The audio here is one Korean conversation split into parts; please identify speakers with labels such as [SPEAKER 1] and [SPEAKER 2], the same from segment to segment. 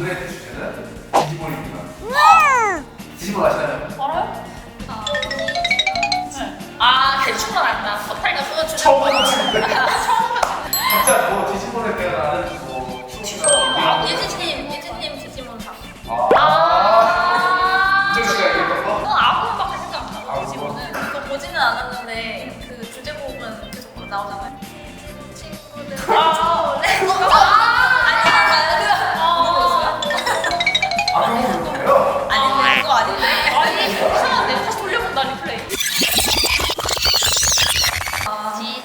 [SPEAKER 1] 오늘의 주제는 디지몬입니다. 디지몬 아시나요?
[SPEAKER 2] 알아요? 아 대충만 알다. 버탈가 그거 주제
[SPEAKER 1] 처음 보는 친구인데 각자 뭐 디지몬에 대한 아는 뭐 추억이나
[SPEAKER 2] 예진님 디지몬상.
[SPEAKER 1] 제가 얘기했던 거?
[SPEAKER 2] 아무것밖에 생각 안 나고
[SPEAKER 1] 아무것?
[SPEAKER 2] 디지몬은 그거 보지는 않았는데 그 주제곡은 계속 나오잖아요. 친구들.
[SPEAKER 1] 아 그거 뭐예요?
[SPEAKER 2] 아닌데 그거 아닌데. 아니 이상한데 다시 돌려본다 리플레이.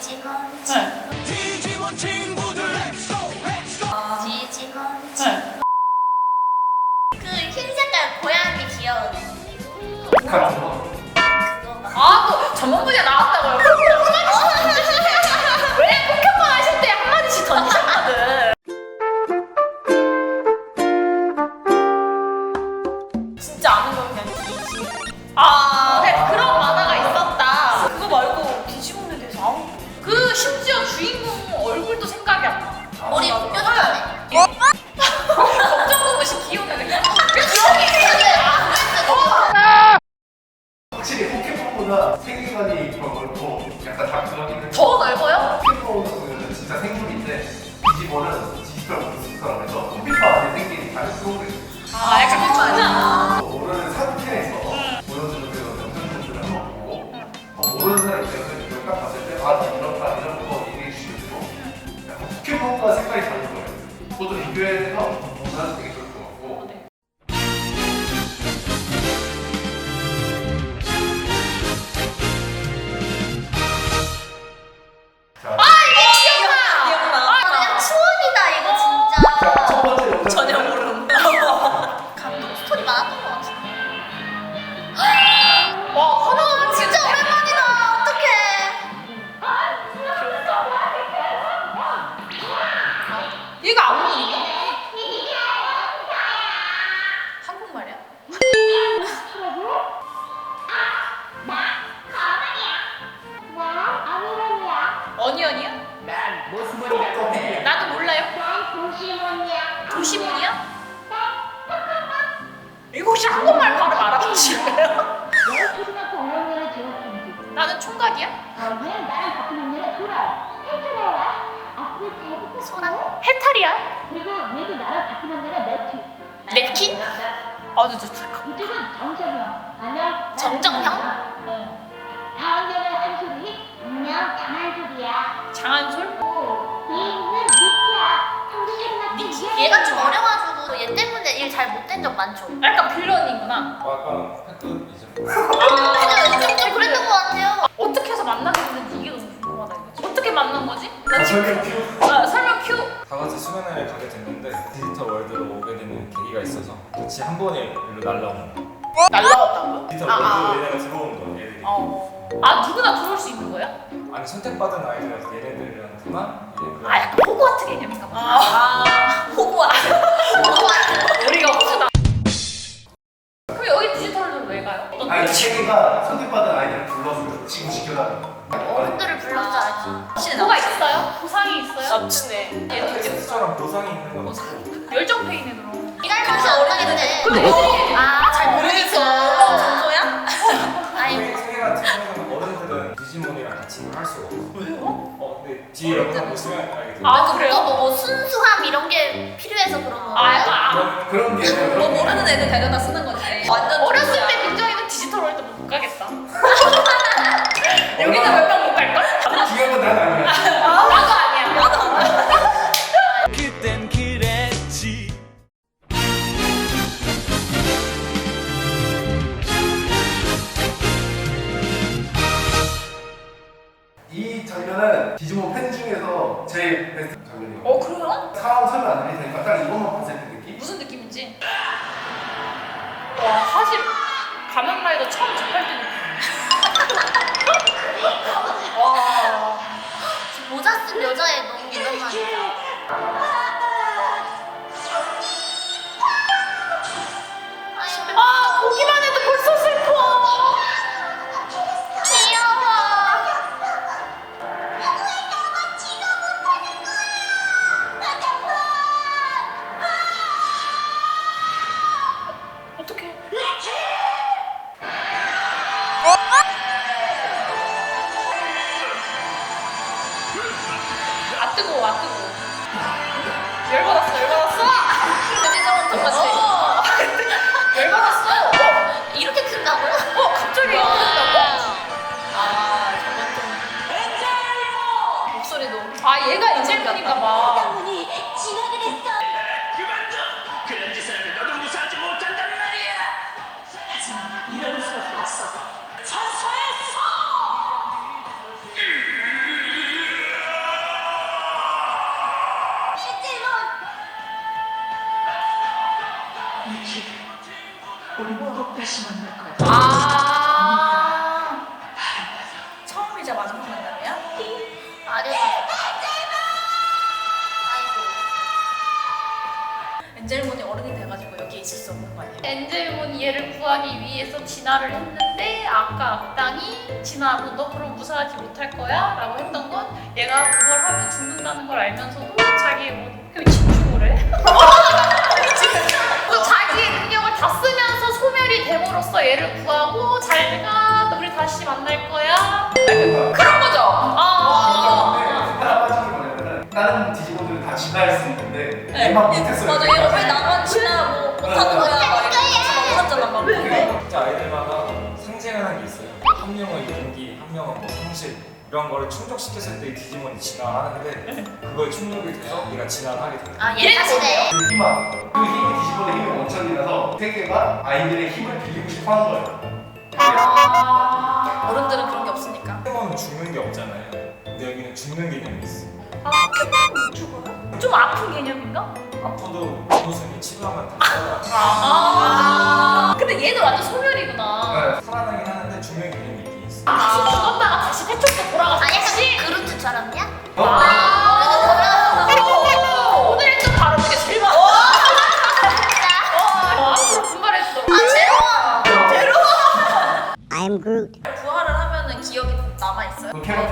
[SPEAKER 2] 디지몬
[SPEAKER 3] 디지몬 친구들
[SPEAKER 2] 디지몬
[SPEAKER 1] 네.
[SPEAKER 4] 그 흰색깔 고양이 귀여운
[SPEAKER 1] 같은 거.
[SPEAKER 2] 아또 전문 분야 나왔다고요. 왜 포켓몬 하실 때 한마디씩 던지셨거든. 진짜 아는 건 그냥 디지. 네, 그런 만화가 있었다. 그거 말고 디지몬에 대해서 아무것도. 그 심지어 주인공 얼굴도 생각이 안 나.
[SPEAKER 4] 머리 뾰족하네.
[SPEAKER 2] 걱정 보듯이 기억나는 게 기억이
[SPEAKER 1] 확실히 포켓몬보다 세계관이 더 넓고 약간 다크하긴 한데
[SPEAKER 2] 더 넓어요?
[SPEAKER 1] 포켓몬은 진짜 생물인데 디지몬은 디지털 몬스터라고 해서 컴퓨터 안에 생긴 다른 소울을
[SPEAKER 2] 약간 그거 아니야?
[SPEAKER 1] 모르는 상태에서 보여주는 그런 영상들을 한번 보고 모르는 사람 입장에서 이걸 딱 봤을 때 이렇다 이런 거 얘기해 주시고 약간 포켓몬과 색깔이 다른 거예요. 그것도 비교해서 보면 되게 좋을 것 같고
[SPEAKER 2] 네.
[SPEAKER 1] 자,
[SPEAKER 4] 그냥 추억이다 이거 진짜.
[SPEAKER 1] 첫 번째 영상
[SPEAKER 2] 전혀 모름.
[SPEAKER 4] 감동 스토리 많았던 것 같은데.
[SPEAKER 2] 와 하나가
[SPEAKER 4] 진짜 오랜만이다. 어떡해.
[SPEAKER 2] 얘가 아무리인가? 한국말이야? 어니언이야?
[SPEAKER 3] 난 모스머리라고 해.
[SPEAKER 2] 나도 몰라요. 도시몬이야? 이거 혹시 한국말 발음 알아보실래요? 나는 총각이야?
[SPEAKER 4] 소라.
[SPEAKER 2] 해탈이야?
[SPEAKER 5] 그리고 얘도 나랑 같은 남자가 매튜.
[SPEAKER 2] 랩킨? 저 잠깐.
[SPEAKER 5] 이쪽은 정정형. 안녕.
[SPEAKER 4] 정정형?
[SPEAKER 5] 다음에는 한소리. 안녕. 장한소리야.
[SPEAKER 2] 장한솔?
[SPEAKER 5] 얘는 니키야. 한국에서
[SPEAKER 4] 니키? 얘가 좀 어려가지고 얘 때문에 일 잘 못된 적 많죠.
[SPEAKER 2] 약간 빌런이구나.
[SPEAKER 6] 약간 패급이죠.
[SPEAKER 4] 그냥 좀 그랬던 것 같아요.
[SPEAKER 2] 어떻게 해서 만나게 됐는지 이게 너무 궁금하다 이거지. 어떻게 만난 거지? 나
[SPEAKER 1] 설명
[SPEAKER 2] 지금
[SPEAKER 1] 큐
[SPEAKER 2] 설명 큐.
[SPEAKER 6] 다 같이 수련회를 가게 됐는데 디지털 월드로 오게 되는 계기가 있어서 같이 한 번에 일로 날라온 거예요.
[SPEAKER 2] 날라왔다고요?
[SPEAKER 6] 디지털 월드로 얘네가 들어온 거예요, 얘들이.
[SPEAKER 2] 누구나 들어올 수 있는 거야?
[SPEAKER 6] 아니 선택받은 아이들이라서 얘네들한테만 이제 그
[SPEAKER 2] 약간 호그와트 개념인가 보다. 호그와트. 우리가 호그다. 그럼 여기 디지털은 왜 가요? 어떤
[SPEAKER 1] 아니 세계가 선택받은 아이들을 불러줘요. 지금 지켜달라고.
[SPEAKER 4] 어른들을 불러서 알지.
[SPEAKER 2] 뭐가 있어요? 보상이 있어요? 남친에. 얘도 이제
[SPEAKER 6] 특수한 보상이 있는 건 없고
[SPEAKER 2] 열정 페이네 그럼.
[SPEAKER 4] 이달면서 어른인데. 잘 모르겠어. 정소야? 아이고.
[SPEAKER 6] 세계 같은 경우는 어른들은 디지몬이랑 같이 할 수가 없어. 왜요? 근데 뒤에 영상 보시면 알게 돼요.
[SPEAKER 2] 그래요?
[SPEAKER 4] 뭐 순수함 이런 게 필요해서 그런 거.
[SPEAKER 2] 약간
[SPEAKER 1] 그런 게
[SPEAKER 2] 뭐 모르는 애들 데려다 쓰는 거지. 완전 어렸을 때 민정이는 디지털 월드 못 가겠다. 여기는 몇 명 못 갈걸?
[SPEAKER 1] 중요한 건 난 아니야.
[SPEAKER 2] 나도 아니야. 나도 아니야.
[SPEAKER 3] 그땐 그랬지.
[SPEAKER 1] 이 장면은 디지몬 팬 중에서 제일 베스트 장면이에요.
[SPEAKER 2] 그래요?
[SPEAKER 1] 상황 설명 안 드릴 테니까 딱 이것만 봤을 때 느낌?
[SPEAKER 2] 무슨 느낌인지. 와 사실 가면라이더 처음 접할 때 느낌. 와.
[SPEAKER 4] 모자 쓴 여자애 너무 오랜만이다.
[SPEAKER 2] 보기만 해도 벌써 슬퍼.
[SPEAKER 4] 귀여워.
[SPEAKER 2] 아 처음이자 마지막 만남이야?
[SPEAKER 4] 아니야.
[SPEAKER 2] 엔젤몬이 어른이 돼가지고 여기에 있을 수 없는 거 아니야? 엔젤몬이 얘를 구하기 위해서 진화를 했는데 아까 악당이 진화하고 너 그럼 무사하지 못할 거야? 라고 했던 건 얘가 그걸 하면 죽는다는 걸 알면서도 자기의 뭐 집중을 해? 또 자기의 능력을 다 쓰면서 소멸이 됨으로써 얘를 구하고 잘가 우리 다시 만날 거야? 그런 거죠?
[SPEAKER 1] 하나 빠지는 거냐면은 다른 디지몬들은 다 진화할 수 있는데 얘만 못했어요.
[SPEAKER 2] 맞아 얘가 왜 나만 진화 뭐 못하는 거야? 막 이렇게 못하잖아 막
[SPEAKER 6] 진짜 아이들마다 상징하는 게 있어요. 한 명은 용기, 한 명은 뭐 성실 이런 거를 충족시켰을 때 이 디지몬이 진화하는데 그거에 충족이 돼서 얘가 진화를 하게 돼요.
[SPEAKER 4] 아, 얘 자신의
[SPEAKER 1] 그 희망, 그 힘이 디지몬의 힘의 원천이라서 세계가 아이들의 힘을 빌리고 싶어 하는 거예요.
[SPEAKER 2] 어른들은 그런 게 없으니까.
[SPEAKER 6] 포켓몬은 죽는 게 없잖아요. 근데 여기는 죽는 개념이 있어.
[SPEAKER 2] 아 포켓몬은 죽어요? 좀 아픈 개념인가?
[SPEAKER 6] 아파도 원우승이 치료하면 다 살아나.
[SPEAKER 2] 근데 얘는 완전 소멸이구나.
[SPEAKER 6] 살아나긴 하는데 죽는 개념이 있긴 있어.
[SPEAKER 2] 다시 죽었다가 다시 태초로 돌아가서
[SPEAKER 4] 아, 약간
[SPEAKER 2] 다시.
[SPEAKER 4] 그루트처럼요?
[SPEAKER 2] 오늘 했던 발언 중에 제일 많아. 앞으로 분발했어. 부활을 하면은 기억이 남아 있어요?
[SPEAKER 1] 그 캐럿.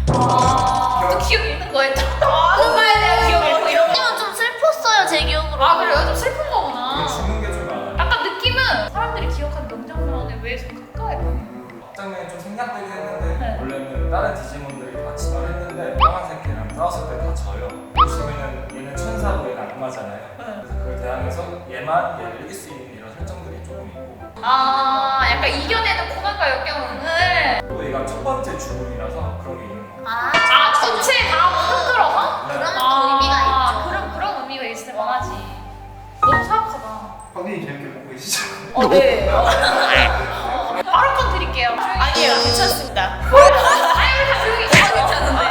[SPEAKER 2] 또 기억이 있는 거에 또 엄마에 대한 기억이 있고 이런 거.
[SPEAKER 4] 이건 좀 슬펐어요, 제 기억으로.
[SPEAKER 2] 아 그래요? 좀 슬픈 거구나.
[SPEAKER 6] 죽는 게 좀 많아요.
[SPEAKER 2] 약간 느낌은 사람들이 기억하는 명장면에 왜 좀 가까이 가?
[SPEAKER 6] 장면이 좀 생략되긴 했는데
[SPEAKER 2] 네.
[SPEAKER 6] 원래는 다른 디지몬들이 다 진화를 했는데 빨간색 개랑 싸웠을 때 다 져요. 보시면은 얘는 천사고 얘는 악마잖아요. 그래서 그걸 대항해서 얘만 얘를 이길 수 있는 이런 설정들이 조금 있고
[SPEAKER 2] 아 약간 이겨내는 고난과 역경을.
[SPEAKER 6] 또 얘가 첫 번째 죽음이라서 그런 게 있는 거 같아요.
[SPEAKER 4] 아,
[SPEAKER 2] 전체 다 흔들어서?
[SPEAKER 4] 그런 또 의미가 있죠.
[SPEAKER 2] 그런 의미가 있을 만하지. 너무 사악하다.
[SPEAKER 1] 황진이 재밌게 보고 계시죠?
[SPEAKER 2] 네. 바로 건 드릴게요.
[SPEAKER 7] 아니에요, 괜찮습니다.
[SPEAKER 2] 아유 다 조용히.
[SPEAKER 7] 괜찮은데.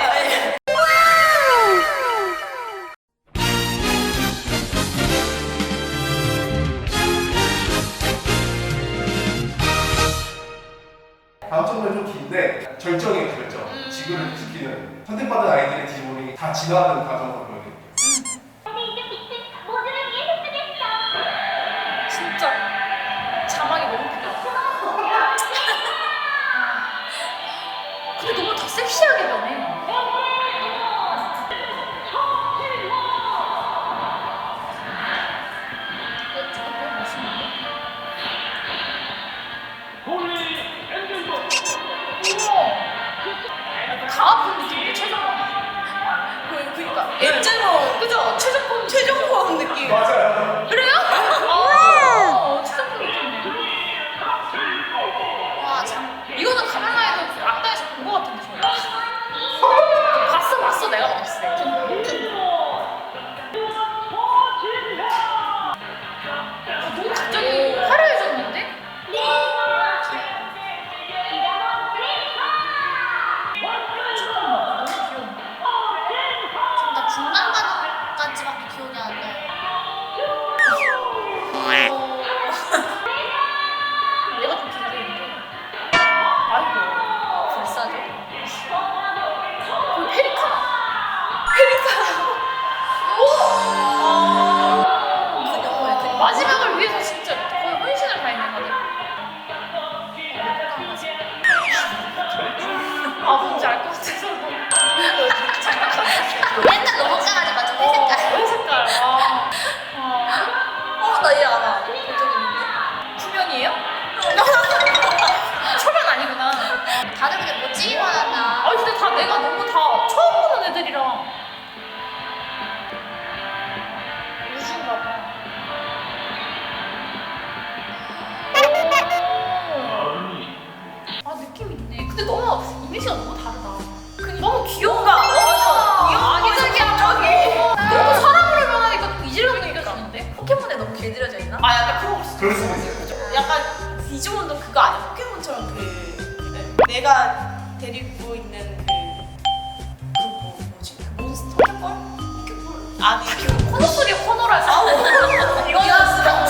[SPEAKER 1] 다음 장면 좀 긴데 절정이에요, 절정. 지구를 지키는 선택받은 아이들의 디지몬이 다 진화하는 과정을 보여드릴게요.
[SPEAKER 2] 진짜 자막이 너무 크다. 근데 너무 다 섹시하게 변해. 다 아픈 느낌인데 최종범.
[SPEAKER 7] 그러니까 엔젤몬 그죠? 최종범 느낌.
[SPEAKER 1] 맞아요.
[SPEAKER 2] 그래요? 최종범 느낌이네.
[SPEAKER 4] 와, 참.
[SPEAKER 2] 이거는 카메라에도 악당에서 본 거 같은데 저희. 봤어 내가 봤어. 너무 갑자기 화려해졌는데? 잠깐만 너무 귀여운데?
[SPEAKER 4] 지금 나 중간 과정까지밖에 기억이 안 나요.
[SPEAKER 2] 얘가 좀 기다리는데. 아이고 불사죠. 페리카나. 마지막을 위해서 진짜 거의 헌신을 다했는 거네. 아 뭔지 알 것 같아서
[SPEAKER 4] 맨날 너무 강하지 맞죠? 회 색깔.
[SPEAKER 2] 왜 색깔
[SPEAKER 7] 나 이해 알아.
[SPEAKER 2] 투명이에요? 초면 아니구나.
[SPEAKER 4] 다들 근데 멋지기만 한다.
[SPEAKER 2] 아니 근데 다 내가 너무 다 처음 보는 애들이랑 우주인가 봐. 아 느낌 있네. 근데 너무 이미지가 너무 다르다. 너무 귀여운가? 아기자기한 저기. 너무 사람으로 변하니까 좀 이질감이 느껴지는데?
[SPEAKER 7] 포켓몬에 너무 길들여져 있나?
[SPEAKER 2] 아 약간 그런 거 있어.
[SPEAKER 1] 그럴 수도 있어요.
[SPEAKER 7] 약간 디지몬도 그거 아니야? 포켓몬처럼 그 내가 데리고 있는 뭐지? 그 몬스터? 포켓볼? 아니
[SPEAKER 2] 코너 속의 코너라서.
[SPEAKER 7] 이거는
[SPEAKER 2] 딱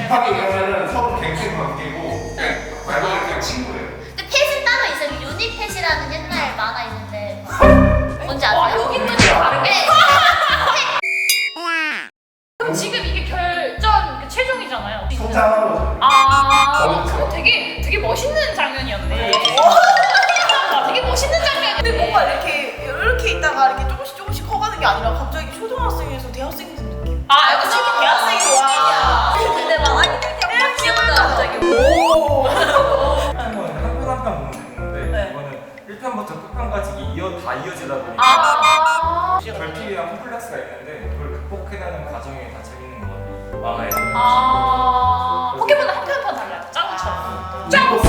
[SPEAKER 1] 딥하게 얘기하면 서로 갱생 관계고 말 그대로 그냥 친구예요.
[SPEAKER 4] 근데 펫은 따로 있어요. 유니펫이라는 옛날 만화 있는데 뭔지
[SPEAKER 2] 와
[SPEAKER 4] 아세요?
[SPEAKER 2] 여기는 좀 다르게.
[SPEAKER 4] 네.
[SPEAKER 2] 그럼 지금 이게 결전 그 최종이잖아요.
[SPEAKER 1] 성장하러
[SPEAKER 2] 아, 그거 되게 멋있는 장면이었네. 아, 되게 멋있는 장면이네.
[SPEAKER 7] 근데 뭔가 이렇게 있다가 이렇게 조금씩 커가는 게 아니라 갑자기 초등학생에서 대학생이 된 느낌.
[SPEAKER 2] 아,
[SPEAKER 7] 약간 지금 대학생이 와.
[SPEAKER 2] 근데 막 아니 막 귀엽다 갑자기.
[SPEAKER 7] 오.
[SPEAKER 6] 한편은 한 편 보면 되는데
[SPEAKER 2] 네.
[SPEAKER 6] 이거는 1편부터 끝편까지 다 이어지다 보니까
[SPEAKER 2] 아,
[SPEAKER 6] 결핍이랑 콤플렉스가 있는데 그걸 극복해내는 과정이 다 재밌는 것 같아요. 만화에서.
[SPEAKER 2] 아, 포켓몬은 한 편 달라요. 짱구처럼. 짱구.